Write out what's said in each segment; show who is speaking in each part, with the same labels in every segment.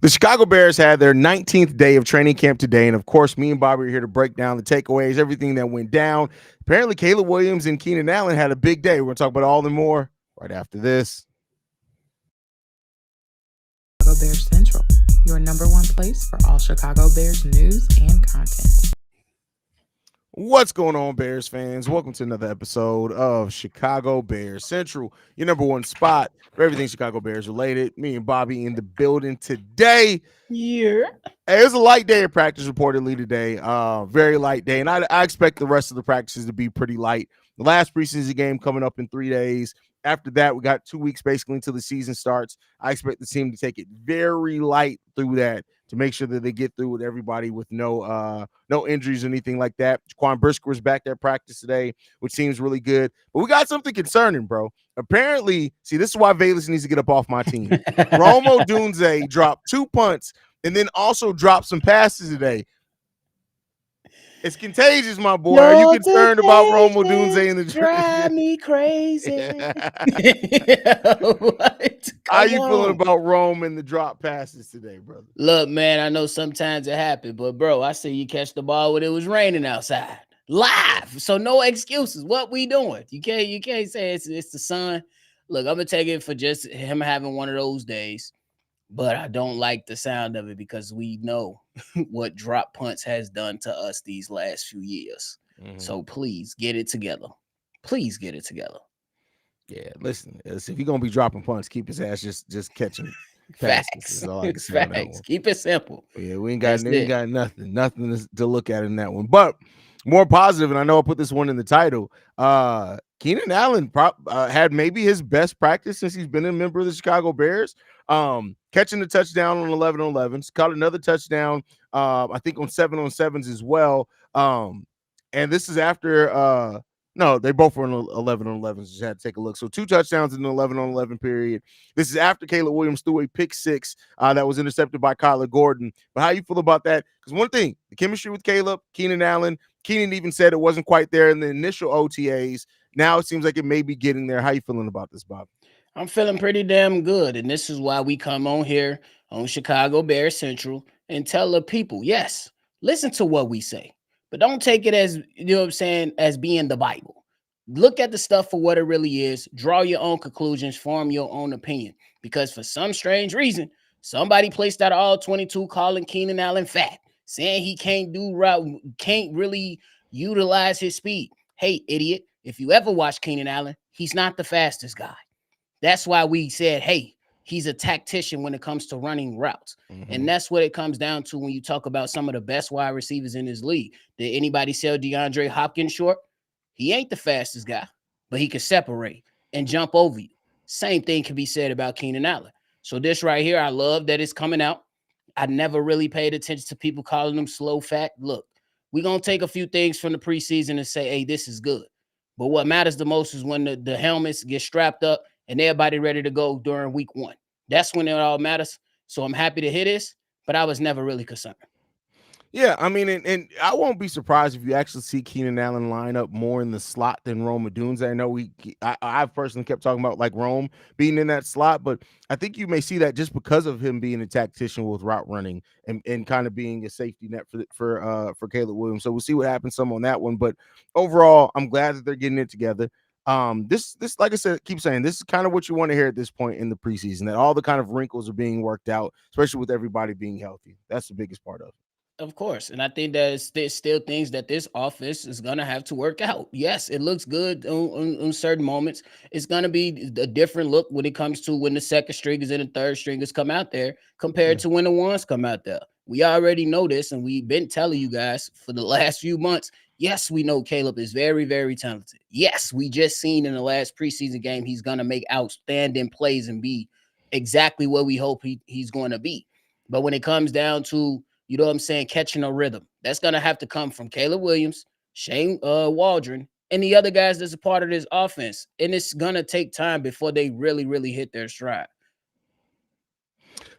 Speaker 1: The Chicago Bears had their 19th day of training camp today. And of course, me and Bobby are here to break down the takeaways, everything that went down. Apparently, Caleb Williams and Keenan Allen had a big day. We're going to talk about all and more right after this.
Speaker 2: Chicago Bears Central, your number one place for all Chicago Bears news and content.
Speaker 1: What's going on, Bears fans? Welcome to another episode of Chicago Bears Central, your number one spot for everything Chicago Bears related. Me and Bobby in the building today.
Speaker 3: Yeah.
Speaker 1: Hey, it was a light day of practice reportedly today. Very light day, and I expect the rest of the practices to be pretty light. The last preseason game coming up in 3 days. After that, we got 2 weeks basically until the season starts. I expect the team to take it very light through that to make sure that they get through with everybody with no injuries or anything like that. Jaquan Brisker was back there at practice today, which seems really good. But we got something concerning, bro. Apparently, see, this is why Valus needs to get up off my team. Rome Odunze dropped 2 punts and then also dropped some passes today. It's contagious, my boy. Are you concerned about Rome Odunze in the
Speaker 3: drive me crazy? What?
Speaker 1: How you feeling about Rome and the drop passes today, brother?
Speaker 3: Look, man, I know sometimes it happens, but bro, I see you catch the ball when it was raining outside, live. So no excuses. What we doing? You can't say it's the sun. Look, I'm gonna take it for just him having one of those days. But I don't like the sound of it because we know what drop punts has done to us these last few years. Mm-hmm. So please get it together. Please get it together.
Speaker 1: Yeah, listen, if you're gonna be dropping punts, keep his ass just catching
Speaker 3: facts. Facts. Keep it simple.
Speaker 1: Yeah, we ain't got nothing to look at in that one. But more positive, and I know I put this one in the title. Keenan Allen had maybe his best practice since he's been a member of the Chicago Bears. Catching the touchdown on 11-on-11s, caught another touchdown, I think on 7-on-7s as well. And this is after no, they both were on 11-on-11s. Just had to take a look. So 2 touchdowns in the 11-on-11 period. This is after Caleb Williams threw a pick 6 that was intercepted by Kyler Gordon. But how you feel about that? Because one thing, the chemistry with Caleb, Keenan Allen, Keenan even said it wasn't quite there in the initial OTAs. Now it seems like it may be getting there. How you feeling about this, Bob?
Speaker 3: I'm feeling pretty damn good. And this is why we come on here on Chicago Bears Central and tell the people, yes, listen to what we say, but don't take it as, you know what I'm saying, as being the Bible. Look at the stuff for what it really is. Draw your own conclusions, form your own opinion, because for some strange reason, somebody placed out all 22 calling Keenan Allen fat, saying he can't really utilize his speed. Hey, idiot, if you ever watch Keenan Allen, he's not the fastest guy. That's why we said, hey, he's a tactician when it comes to running routes. Mm-hmm. And that's what it comes down to when you talk about some of the best wide receivers in this league. Did anybody sell DeAndre Hopkins short? He ain't the fastest guy, but he can separate and jump over you. Same thing can be said about Keenan Allen. So this right here, I love that it's coming out. I never really paid attention to people calling him slow fat. Look, we're going to take a few things from the preseason and say, hey, this is good. But what matters the most is when the helmets get strapped up and everybody ready to go during week 1. That's when it all matters. So I'm happy to hear this, but I was never really concerned.
Speaker 1: Yeah, I mean, and I won't be surprised if you actually see Keenan Allen line up more in the slot than Rome Odunze. I know I've personally kept talking about like Rome being in that slot, but I think you may see that just because of him being a tactician with route running and kind of being a safety net for Caleb Williams. So we'll see what happens some on that one. But overall, I'm glad that they're getting it together. This like I said, keep saying this is kind of what you want to hear at this point in the preseason, that all the kind of wrinkles are being worked out, especially with everybody being healthy. That's the biggest part of it.
Speaker 3: Of course. And I think that there's still things that this offense is going to have to work out. Yes, it looks good on certain moments. It's going to be a different look when it comes to when the second stringers and the third stringers come out there compared to when the ones come out there. We already know this, and we've been telling you guys for the last few months. Yes, we know Caleb is very, very talented. Yes, we just seen in the last preseason game he's going to make outstanding plays and be exactly what we hope he's going to be. But when it comes down to, you know what I'm saying, catching a rhythm, that's going to have to come from Caleb Williams, Shane Waldron, and the other guys that's a part of this offense. And it's going to take time before they really, really hit their stride.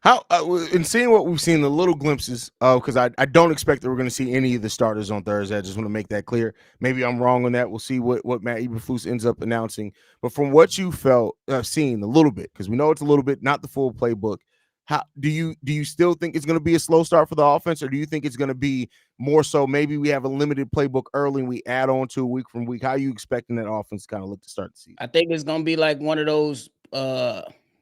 Speaker 1: How in seeing what we've seen, the little glimpses, because I don't expect that we're going to see any of the starters on Thursday. I just want to make that clear. Maybe I'm wrong on that. We'll see what Matt Eberflus ends up announcing. But from what you seen a little bit, because we know it's a little bit, not the full playbook, How do you still think it's going to be a slow start for the offense, or do you think it's going to be more so maybe we have a limited playbook early and we add on to a week from week? How are you expecting that offense to kind of look to start the season?
Speaker 3: I think it's gonna be like one of those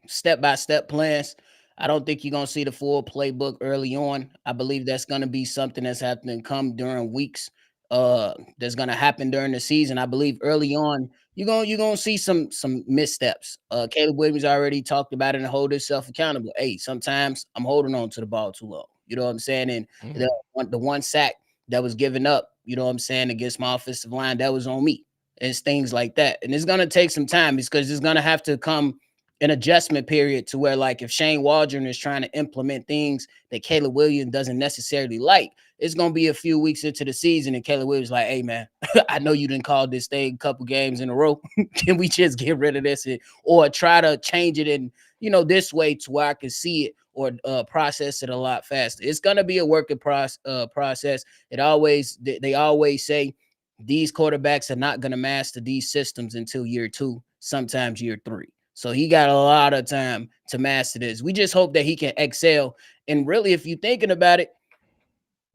Speaker 3: step by step plans. I don't think you're gonna see the full playbook early on. I believe that's gonna be something that's happening come during weeks. That's gonna happen during the season. I believe early on you're gonna see some missteps. Caleb Williams already talked about it and hold himself accountable. Hey, sometimes I'm holding on to the ball too long. You know what I'm saying? And
Speaker 1: Mhm.
Speaker 3: the one sack that was given up, you know what I'm saying, against my offensive line, that was on me. It's things like that. And it's going to take some time because it's going to have to come an adjustment period to where, like, if Shane Waldron is trying to implement things that Caleb Williams doesn't necessarily like, it's going to be a few weeks into the season and Caleb Williams like, hey, man, I know you didn't call this thing a couple games in a row. Can we just get rid of this or try to change it in, this way to where I can see it or process it a lot faster. It's going to be a working process. They always say, these quarterbacks are not going to master these systems until year 2, sometimes year 3. So he got a lot of time to master this. We just hope that he can excel. And really, if you're thinking about it,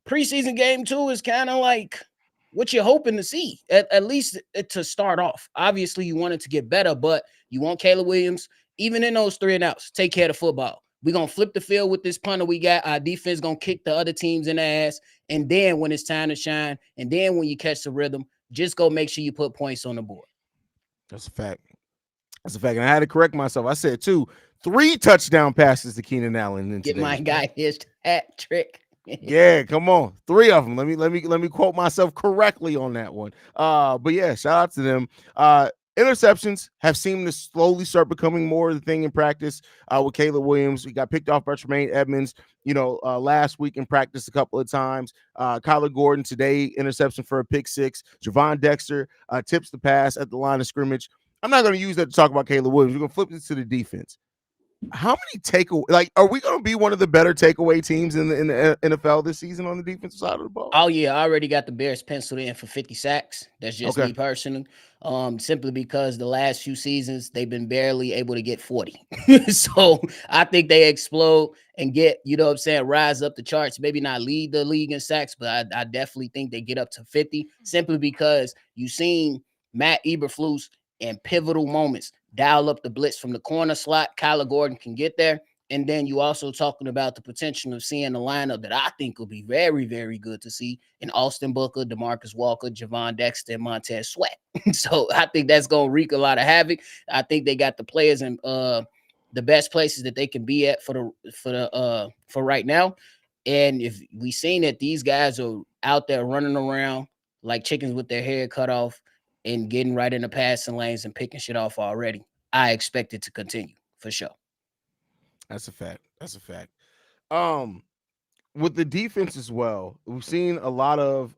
Speaker 3: preseason game 2 is kind of like what you're hoping to see, at least to start off. Obviously, you want it to get better, but you want Caleb Williams, even in those 3 and outs, take care of the football. We're going to flip the field with this punter we got. Our defense going to kick the other teams in the ass. And then when it's time to shine, and then when you catch the rhythm, just go make sure you put points on the board.
Speaker 1: That's a fact. That's a fact. And I had to correct myself. I said 3 touchdown passes to Keenan Allen in
Speaker 3: Get
Speaker 1: today's
Speaker 3: my
Speaker 1: game.
Speaker 3: guy his hat trick.
Speaker 1: Yeah, come on. 3 of them. Let me quote myself correctly on that one. But yeah, shout out to them. Interceptions have seemed to slowly start becoming more of the thing in practice. With Caleb Williams, he got picked off by Tremaine Edmonds, last week in practice a couple of times. Kyler Gordon today, interception for a pick 6. Javon Dexter tips the pass at the line of scrimmage. I'm not going to use that to talk about Caleb Williams. We're going to flip this to the defense. How many takeaway? Like, are we going to be one of the better takeaway teams in the NFL this season on the defensive side of the ball?
Speaker 3: Oh yeah, I already got the Bears penciled in for 50 sacks. That's just
Speaker 1: Okay.
Speaker 3: me personally. Simply because the last few seasons they've been barely able to get 40. So I think they explode and get, rise up the charts. Maybe not lead the league in sacks, but I definitely think they get up to 50 simply because you've seen Matt Eberflus in pivotal moments dial up the blitz from the corner slot. Kyler Gordon can get there. And then you also talking about the potential of seeing a lineup that I think will be very, very good to see in Austin Booker, DeMarcus Walker, Javon Dexter, and Montez Sweat. So I think that's going to wreak a lot of havoc. I think they got the players in the best places that they can be at for right now. And if we seen that these guys are out there running around like chickens with their hair cut off and getting right in the passing lanes and picking shit off already, I expect it to continue for sure.
Speaker 1: That's a fact. That's a fact. Um, with the defense as well, we've seen a lot of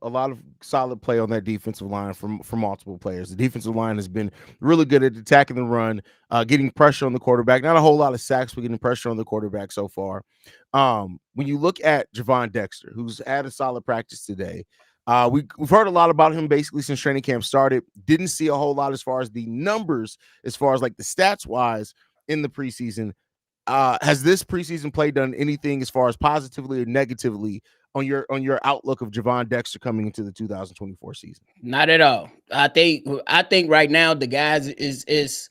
Speaker 1: solid play on that defensive line from multiple players. The defensive line has been really good at attacking the run, getting pressure on the quarterback. Not a whole lot of sacks, but getting pressure on the quarterback so far. When you look at Javon Dexter, who's had a solid practice today, we've heard a lot about him basically since training camp started. Didn't see a whole lot as far as the numbers, as far as like the stats wise in the preseason. Has this preseason play done anything as far as positively or negatively on your outlook of Javon Dexter coming into the 2024 season?
Speaker 3: Not at all. I think right now the guys is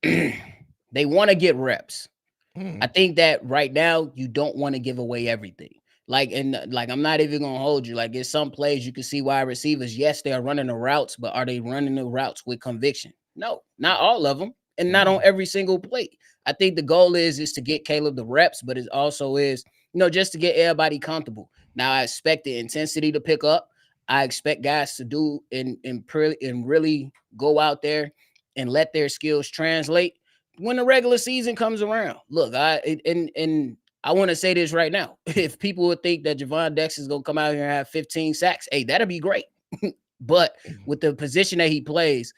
Speaker 3: they want to get reps. I think that right now you don't want to give away everything. Like, I'm not even gonna hold you. Like, in some plays you can see wide receivers. Yes, they are running the routes, but are they running the routes with conviction? No, not all of them, and not on every single play. I think the goal is to get Caleb the reps, but it also is, just to get everybody comfortable. Now I expect the intensity to pick up. I expect guys to do and really go out there and let their skills translate when the regular season comes around. Look, I want to say this right now. If people would think that Javon Dexter is going to come out here and have 15 sacks, hey, that'd be great. But with the position that he plays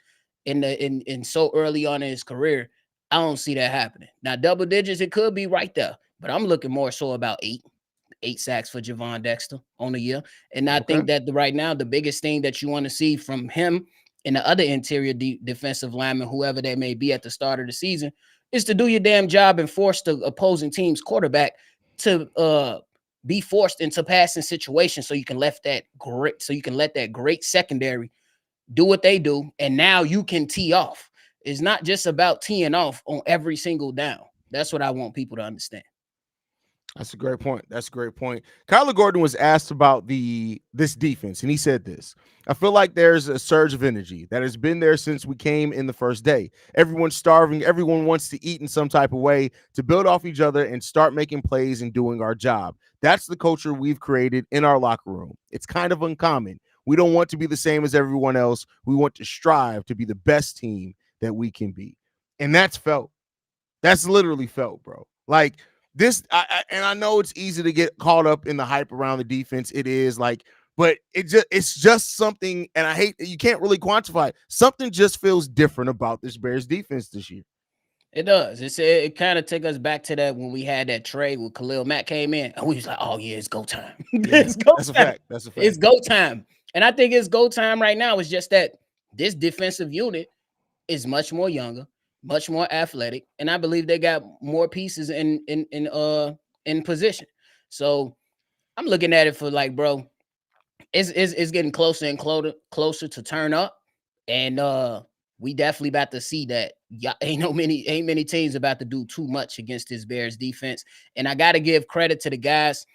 Speaker 3: in so early on in his career, I don't see that happening. Now, double digits, it could be right there, but I'm looking more so about eight sacks for Javon Dexter on the year. And I think that right now, the biggest thing that you want to see from him and the other interior defensive lineman, whoever they may be at the start of the season, is to do your damn job and force the opposing team's quarterback to be forced into passing situations so you can let that great secondary do what they do, and now you can tee off. It's not just about teeing off on every single down. That's what I want people to understand.
Speaker 1: That's a great point. That's a great point. Kyler Gordon was asked about this defense, and he said this. I feel like there's a surge of energy that has been there since we came in the first day. Everyone's starving. Everyone wants to eat in some type of way to build off each other and start making plays and doing our job. That's the culture we've created in our locker room. It's kind of uncommon. We don't want to be the same as everyone else. We want to strive to be the best team that we can be. And that's felt. That's literally felt, bro. Like, this, and I know it's easy to get caught up in the hype around the defense. It is like, but it's just something, and I hate you can't really quantify it. Something just feels different about this Bears defense this year.
Speaker 3: It does. It kind of take us back to that when we had that trade with Khalil Mack came in, and we was like, oh yeah, it's go time. It's go
Speaker 1: That's
Speaker 3: time.
Speaker 1: a fact. That's a fact.
Speaker 3: It's go time. And I think it's go time right now. It's just that this defensive unit is much more younger, much more athletic, and I believe they got more pieces in position. So I'm looking at it for like, bro, it's getting closer and closer to turn up, and we definitely about to see that. Yeah, ain't many teams about to do too much against this Bears defense, and I got to give credit to the guys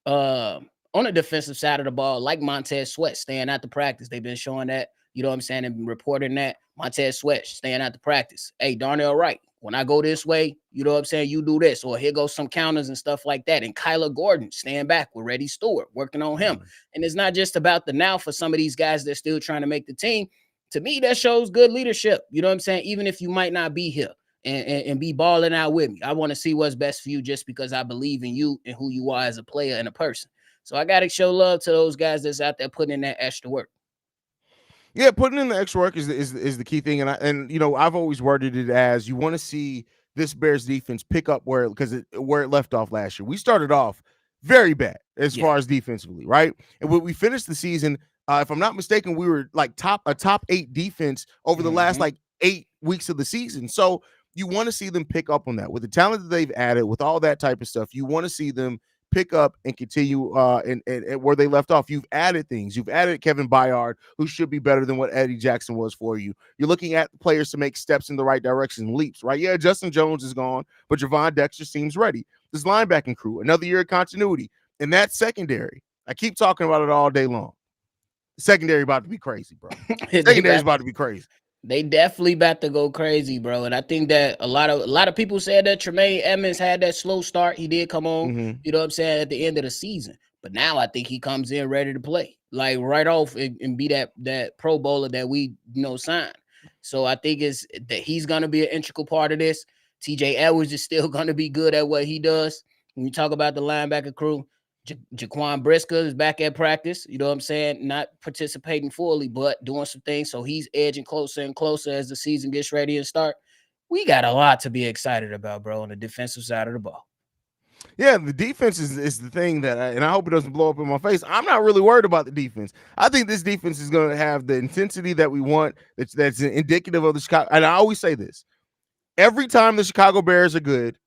Speaker 3: on the defensive side of the ball, like Montez Sweat staying out the practice. They've been showing that. You know what I'm saying? And reporting that Montez Sweat staying out the practice. Hey, Darnell Wright, when I go this way, you know what I'm saying? You do this, or here goes some counters and stuff like that. And Kyler Gordon staying back with Reddy Stewart, working on him. And it's not just about the now for some of these guys that are still trying to make the team. To me, that shows good leadership. You know what I'm saying? Even if you might not be here and be balling out with me, I want to see what's best for you just because I believe in you and who you are as a player and a person. So I got to show love to those guys that's out there putting in that extra work.
Speaker 1: Yeah, putting in the extra work is the key thing, and you know I've always worded it as you want to see this Bears defense pick up where it left off last year. We started off very bad as far as defensively, right? And when we finished the season, if I'm not mistaken, we were like a top 8 defense over the last like 8 weeks of the season. So you want to see them pick up on that with the talent that they've added, with all that type of stuff. You want to see them pick up and continue and where they left off. You've added things. You've added Kevin Byard, who should be better than what Eddie Jackson was for you. You're looking at players to make steps in the right direction, leaps, right? Yeah, Justin Jones is gone, but Javon Dexter seems ready. This linebacking crew, another year of continuity. And that secondary, I keep talking about it all day long. The secondary about to be crazy, bro. Secondary's about to be crazy.
Speaker 3: They definitely about to go crazy, bro. And I think that a lot of people said that Tremaine Edmonds had that slow start. He did come on, you know what I'm saying, at the end of the season. But now I think he comes in ready to play, like right off and be that Pro Bowler that we signed. So I think it's that he's gonna be an integral part of this. TJ Edwards is still gonna be good at what he does. When you talk about the linebacker crew, Jaquan Brisker is back at practice, you know what I'm saying? Not participating fully, but doing some things. So he's edging closer and closer as the season gets ready to start. We got a lot to be excited about, bro, on the defensive side of the ball.
Speaker 1: Yeah, the defense is the thing and I hope it doesn't blow up in my face. I'm not really worried about the defense. I think this defense is going to have the intensity that we want. That's indicative of the Chicago. And I always say this: every time the Chicago Bears are good,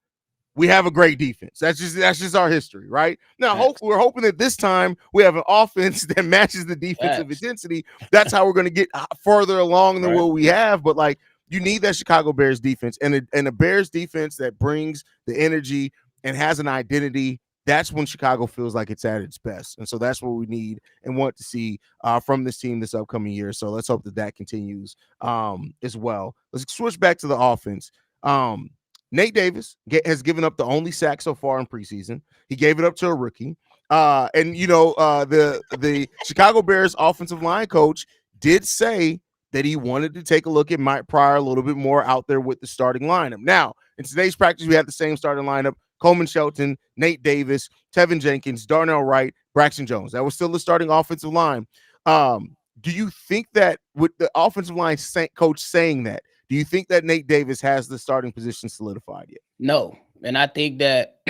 Speaker 1: we have a great defense. That's just our history, right? Now, we're hoping that this time we have an offense that matches the defensive intensity. That's how we're going to get further along than what we have. But like, you need that Chicago Bears defense and a Bears defense that brings the energy and has an identity. That's when Chicago feels like it's at its best. And so that's what we need and want to see from this team this upcoming year. So let's hope that continues as well. Let's switch back to the offense. Nate Davis has given up the only sack so far in preseason. He gave it up to a rookie. The Chicago Bears offensive line coach did say that he wanted to take a look at Mike Pryor a little bit more out there with the starting lineup. Now, in today's practice, we had the same starting lineup: Coleman Shelton, Nate Davis, Tevin Jenkins, Darnell Wright, Braxton Jones. That was still the starting offensive line. Do you think that with the offensive line coach saying that, do you think that Nate Davis has the starting position solidified yet?
Speaker 3: No. And I think that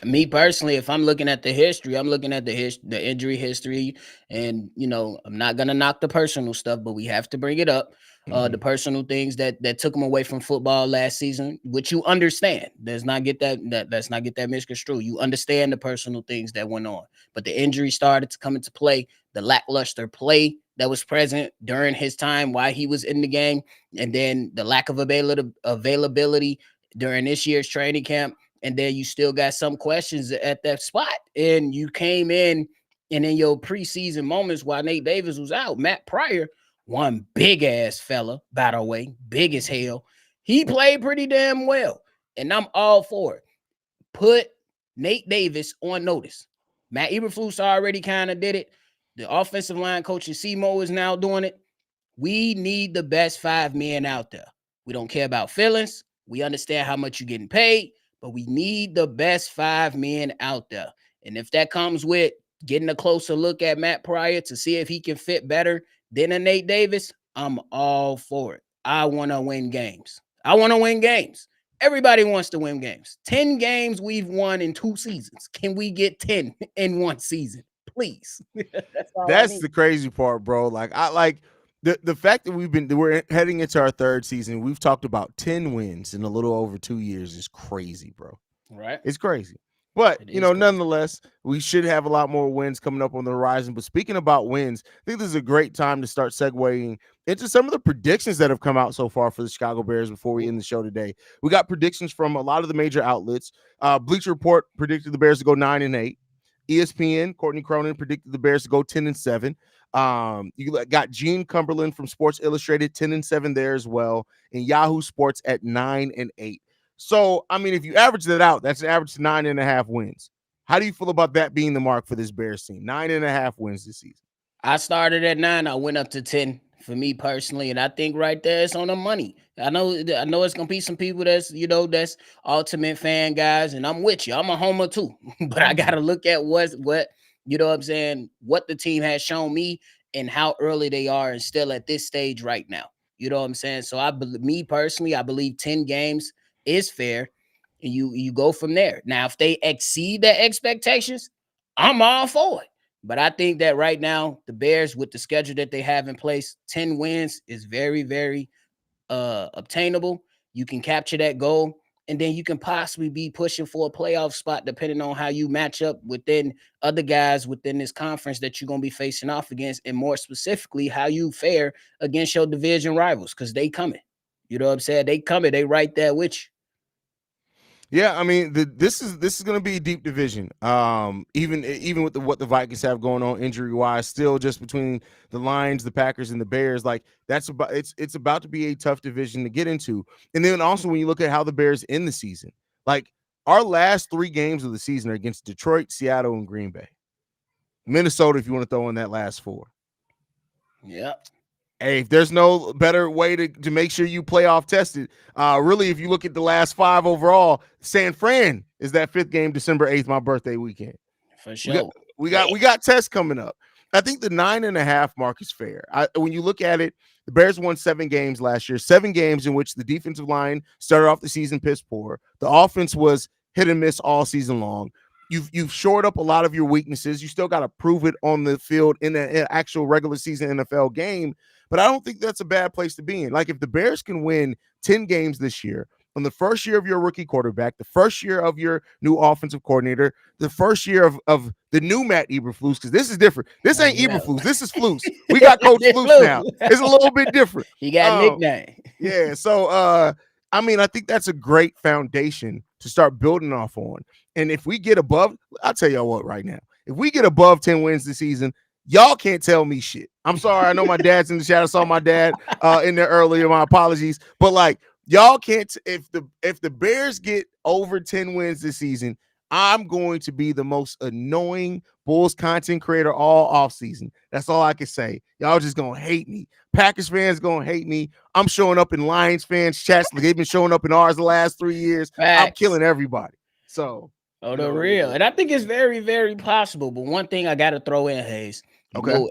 Speaker 3: Me personally, if I'm looking at the history, I'm looking at the injury history, and I'm not gonna knock the personal stuff, but we have to bring it up. The
Speaker 1: Mhm.
Speaker 3: personal things that took him away from football last season, which you understand. Let's not get that misconstrued. You understand the personal things that went on, but the injury started to come into play. The lackluster play that was present during his time while he was in the game, and then the lack of availability during this year's training camp, and then you still got some questions at that spot. And you came in, and in your preseason moments while Nate Davis was out, Matt Pryor, one big ass fella, by the way, big as hell, he played pretty damn well. And I'm all for it. Put Nate Davis on notice. Matt Eberflus already kind of did it. The offensive line coach Simo is now doing it. We need the best 5 men out there. We don't care about feelings. We understand how much you're getting paid, but we need the best 5 men out there. And if that comes with getting a closer look at Matt Pryor to see if he can fit better than a Nate Davis, I'm all for it. I want to win games. I want to win games. Everybody wants to win games. 10 games we've won in 2 seasons. Can we get 10 in 1 season? Please. That's all I
Speaker 1: That's
Speaker 3: need.
Speaker 1: the crazy part, bro. Like I like the fact that we're heading into our third season. We've talked about 10 wins in a little over 2 years is crazy, bro.
Speaker 3: Right?
Speaker 1: It's crazy. But,
Speaker 3: It is crazy.
Speaker 1: nonetheless, we should have a lot more wins coming up on the horizon. But speaking about wins, I think this is a great time to start segueing into some of the predictions that have come out so far for the Chicago Bears before we end the show today. We got predictions from a lot of the major outlets. Bleacher Report predicted the Bears to go 9-8. ESPN, Courtney Cronin predicted the Bears to go 10-7. You got Gene Cumberland from Sports Illustrated 10-7 there as well, and Yahoo Sports at 9-8. So, I mean, if you average that out, that's an average 9.5 wins. How do you feel about that being the mark for this Bears team? 9.5 wins this season.
Speaker 3: I started at 9. I went up to 10 for me personally, and I think right there it's on the money. I know it's gonna be some people that's ultimate fan guys, and I'm with you. I'm a homer too, but I gotta look at what what I'm saying, what the team has shown me and how early they are, and still at this stage right now. You know what I'm saying? So me personally, I believe 10 games is fair, and you go from there. Now, if they exceed their expectations, I'm all for it. But I think that right now, the Bears, with the schedule that they have in place, 10 wins is very, very obtainable. You can capture that goal, and then you can possibly be pushing for a playoff spot depending on how you match up within other guys within this conference that you're going to be facing off against, and more specifically, how you fare against your division rivals, because they coming. You know what I'm saying? They coming. They right there with you.
Speaker 1: Yeah, I mean, this is going to be a deep division. Even with what the Vikings have going on injury wise, still just between the Lions, the Packers, and the Bears, like it's about to be a tough division to get into. And then also when you look at how the Bears end the season, like our last 3 games of the season are against Detroit, Seattle, and Green Bay. Minnesota, if you want to throw in that last 4.
Speaker 3: Yep.
Speaker 1: Hey, if there's no better way to make sure you playoff tested, really, if you look at the last 5 overall, San Fran is that 5th game, December 8th, my birthday weekend.
Speaker 3: For
Speaker 1: We got
Speaker 3: sure.
Speaker 1: we got tests coming up. I think the 9.5 mark is fair. When you look at it, the Bears won 7 games last year, 7 games in which the defensive line started off the season piss poor. The offense was hit and miss all season long. You've shored up a lot of your weaknesses. You still got to prove it on the field in an actual regular season NFL game. But I don't think that's a bad place to be in. Like if the Bears can win 10 games this year, on the first year of your rookie quarterback, the first year of your new offensive coordinator, the first year of the new Matt Eberflus, because this is different. This ain't
Speaker 3: Yeah.
Speaker 1: Eberflus. This is Flus. We got Coach Flus now. It's a little bit different.
Speaker 3: He got a nickname.
Speaker 1: Yeah. So, I mean, I think that's a great foundation to start building off on. And if we get above, I'll tell y'all what right now. If we get above 10 wins this season, y'all can't tell me shit. I'm sorry. I know my dad's in the chat. I saw my dad in there earlier. My apologies. But like, y'all can't if the Bears get over 10 wins this season, I'm going to be the most annoying Bulls content creator all offseason. That's all I can say. Y'all just gonna hate me. Packers fans gonna hate me. I'm showing up in Lions fans chats. They've been showing up in ours the last 3 years.
Speaker 3: Facts.
Speaker 1: I'm killing everybody. So
Speaker 3: the real. And I think it's very, very possible. But one thing I got to throw in, Haize,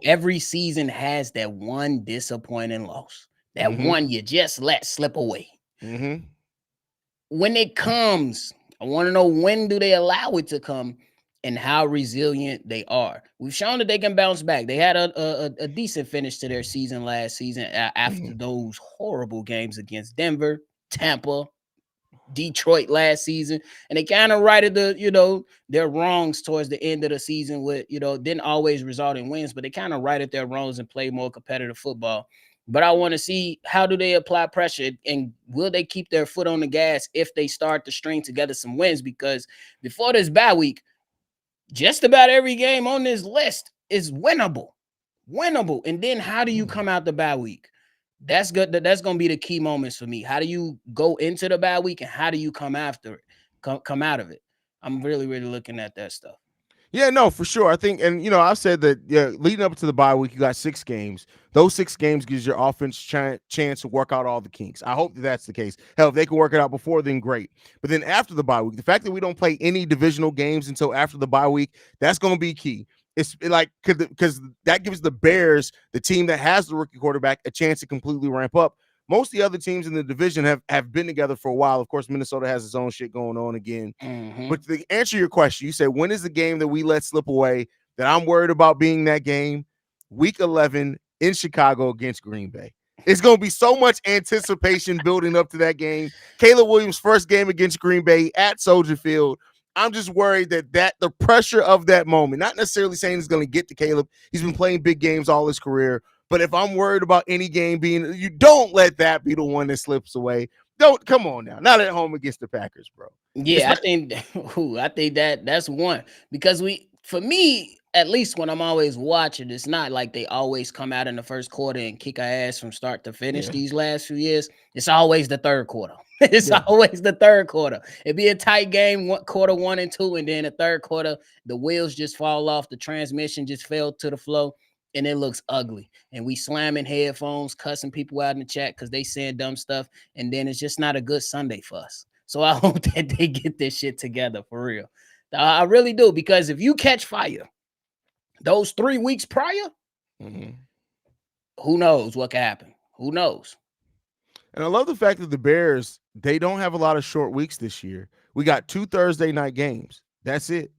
Speaker 3: every season has that one disappointing loss. That one you just let slip away.
Speaker 1: Mm-hmm.
Speaker 3: When it comes, I want to know, when do they allow it to come and how resilient they are. We've shown that they can bounce back. They had a decent finish to their season last season after those horrible games against Denver, Tampa, Detroit last season, and they kind of righted their wrongs towards the end of the season with, didn't always result in wins, but they kind of righted their wrongs and played more competitive football. But I want to see, how do they apply pressure, and will they keep their foot on the gas if they start to string together some wins? Because before this bye week, just about every game on this list is winnable. And then how do you come out the bye week? That's good. That's going to be the key moments for me. How do you go into the bye week, and how do you come after it? Come out of it. I'm really, really looking at that stuff.
Speaker 1: Yeah, no, for sure. I think, and I've said that leading up to the bye week, you got 6 games. Those 6 games gives your offense chance to work out all the kinks. I hope that's the case. Hell, if they can work it out before, then great. But then after the bye week, the fact that we don't play any divisional games until after the bye week, that's going to be key. It's like, because that gives the Bears, the team that has the rookie quarterback, a chance to completely ramp up. Most of the other teams in the division have been together for a while. Of course, Minnesota has its own shit going on again.
Speaker 3: Mm-hmm.
Speaker 1: But to answer your question, you said, when is the game that we let slip away that I'm worried about being that game? Week 11 in Chicago against Green Bay. It's going to be so much anticipation building up to that game. Caleb Williams' first game against Green Bay at Soldier Field. I'm just worried that the pressure of that moment, not necessarily saying it's going to get to Caleb. He's been playing big games all his career. But if I'm worried about any game being, you don't let that be the one that slips away. Don't, come on now. Not at home against the Packers, bro.
Speaker 3: Yeah, I think that's one, because for me, at least when I'm always watching, it's not like they always come out in the first quarter and kick our ass from start to finish. These last few years. It's always the third quarter. Always the third quarter. It'd be a tight game, quarter 1 and 2, and then the third quarter, the wheels just fall off, the transmission just fell to the floor, and it looks ugly. And we slamming headphones, cussing people out in the chat because they saying dumb stuff, and then it's just not a good Sunday for us. So I hope that they get this shit together for real. I really do, because if you catch fire those 3 weeks prior, who knows what can happen? Who knows?
Speaker 1: And I love the fact that the Bears, they don't have a lot of short weeks this year. We got 2 Thursday night games. That's it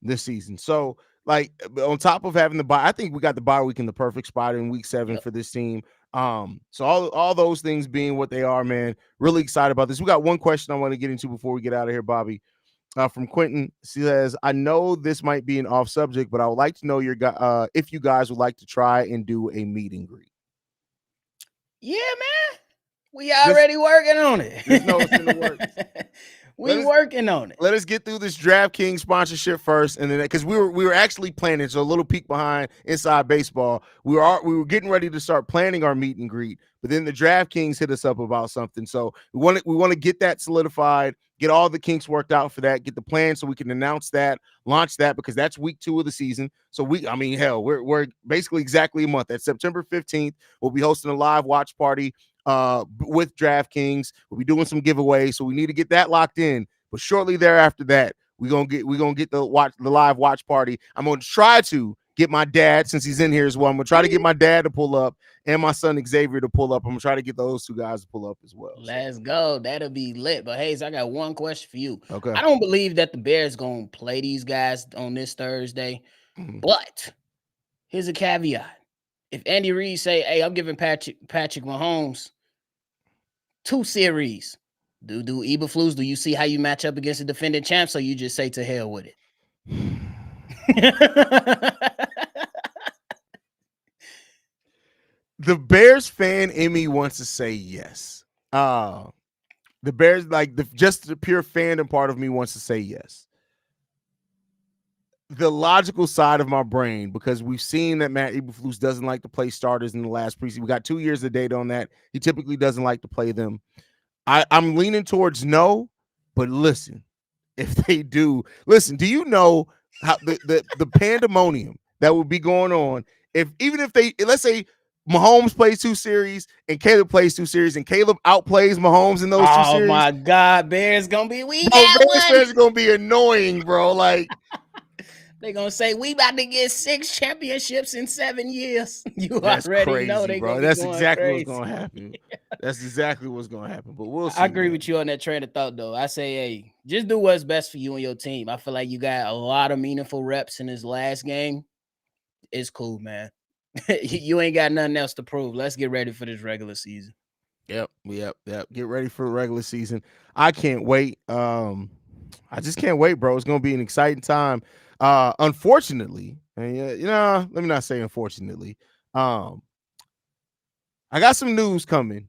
Speaker 1: this season. So, like, on top of having the bye, I think we got the bye week in the perfect spot in week 7 for this team. So all those things being what they are, man, really excited about this. We got one question I want to get into before we get out of here, Bobby. From Quentin, she says, I know this might be an off subject, but I would like to know if you guys would like to try and do a meet and greet.
Speaker 3: Yeah, man. We already working on it.
Speaker 1: Just know it's in the works.
Speaker 3: Working on it.
Speaker 1: Let us get through this DraftKings sponsorship first, and then, because we were actually planning, so a little peek behind Inside Baseball. We were getting ready to start planning our meet and greet, but then the DraftKings hit us up about something. So we want to get that solidified, get all the kinks worked out for that, get the plan so we can announce that, launch that, because that's week 2 of the season. So we're basically exactly a month. That's September 15th. We'll be hosting a live watch party with DraftKings. We'll be doing some giveaways, so we need to get that locked in. But shortly thereafter that, we're gonna get the live watch party. I'm gonna try to get my dad, since he's in here as well. I'm gonna try to get my dad to pull up and my son Xavier to pull up. I'm gonna try to get those 2 guys to pull up as well.
Speaker 3: Let's go. That'll be lit. But Haize, I got one question for you.
Speaker 1: Okay.
Speaker 3: I don't believe that the Bears gonna play these guys on this Thursday, but here's a caveat. If Andy Reid say, hey, I'm giving Patrick Mahomes 2 series, do Eberflus, do you see how you match up against the defending champs, or you just say to hell with it?
Speaker 1: The Bears fan in me wants to say yes. The Bears, just the pure fandom part of me wants to say yes. The logical side of my brain, because we've seen that Matt Eberflus doesn't like to play starters in the last preseason. We got 2 years of data on that. He typically doesn't like to play them. I'm leaning towards no, but listen, if they do, do you know how the pandemonium that would be going on even if they, let's say Mahomes plays 2 series and Caleb plays 2 series and Caleb outplays Mahomes in those 2 series?
Speaker 3: Oh my God, Bears gonna be
Speaker 1: Bears fans are gonna be annoying, bro. Like,
Speaker 3: they're going to say, we about to get 6 championships in 7 years.
Speaker 1: That's
Speaker 3: already
Speaker 1: crazy,
Speaker 3: know they're
Speaker 1: bro.
Speaker 3: going to
Speaker 1: That's
Speaker 3: be going
Speaker 1: exactly
Speaker 3: crazy.
Speaker 1: what's going to happen. That's exactly what's going to happen. But we'll see.
Speaker 3: I agree with you on that train of thought, though. I say, hey, just do what's best for you and your team. I feel like you got a lot of meaningful reps in this last game. It's cool, man. You ain't got nothing else to prove. Let's get ready for this regular season.
Speaker 1: Yep. Get ready for the regular season. I can't wait. I just can't wait, bro. It's gonna be an exciting time. Unfortunately, and let me not say unfortunately. I got some news coming.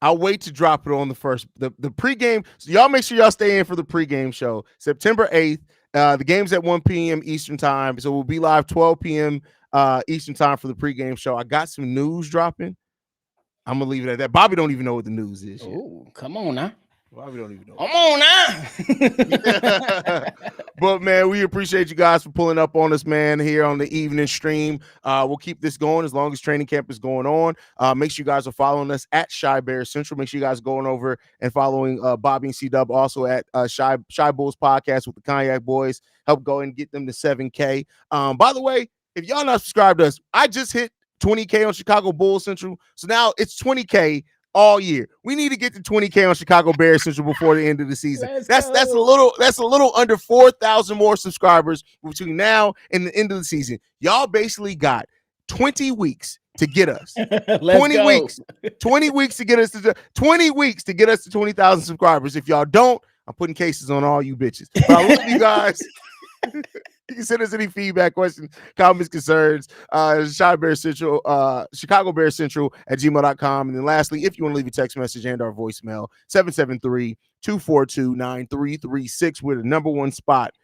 Speaker 1: I'll wait to drop it on the pregame. So y'all make sure y'all stay in for the pregame show, September 8th. The game's at 1 p.m. Eastern time, so we'll be live 12 p.m. Eastern time for the pregame show. I got some news dropping. I'm gonna leave it at that. Bobby don't even know what the news is yet.
Speaker 3: Oh, come on now.
Speaker 1: Bobby don't even know.
Speaker 3: Come on now.
Speaker 1: But man, we appreciate you guys for pulling up on us, man, here on the evening stream. We'll keep this going as long as training camp is going on. Make sure you guys are following us at Shy Bear Central. Make sure you guys are going over and following Bobby and C-Dub also at Shy Bulls Podcast with the Cognac Boys. Help go and get them to 7K. By the way, if y'all not subscribed to us, I just hit 20K on Chicago Bulls Central. So now it's 20K all year. We need to get to 20K on Chicago Bears Central before the end of the season. That's a little under 4,000 more subscribers between now and the end of the season. Y'all basically got 20 weeks to get us. 20 weeks. 20 weeks to get us to 20 weeks to get us to 20,000 subscribers. If y'all don't, I'm putting cases on all you bitches. But I love you guys. You can send us any feedback, questions, comments, concerns. Chicago Bear Central at gmail.com. And then lastly, if you want to leave a text message and our voicemail, 773-242-9336. We're the number one spot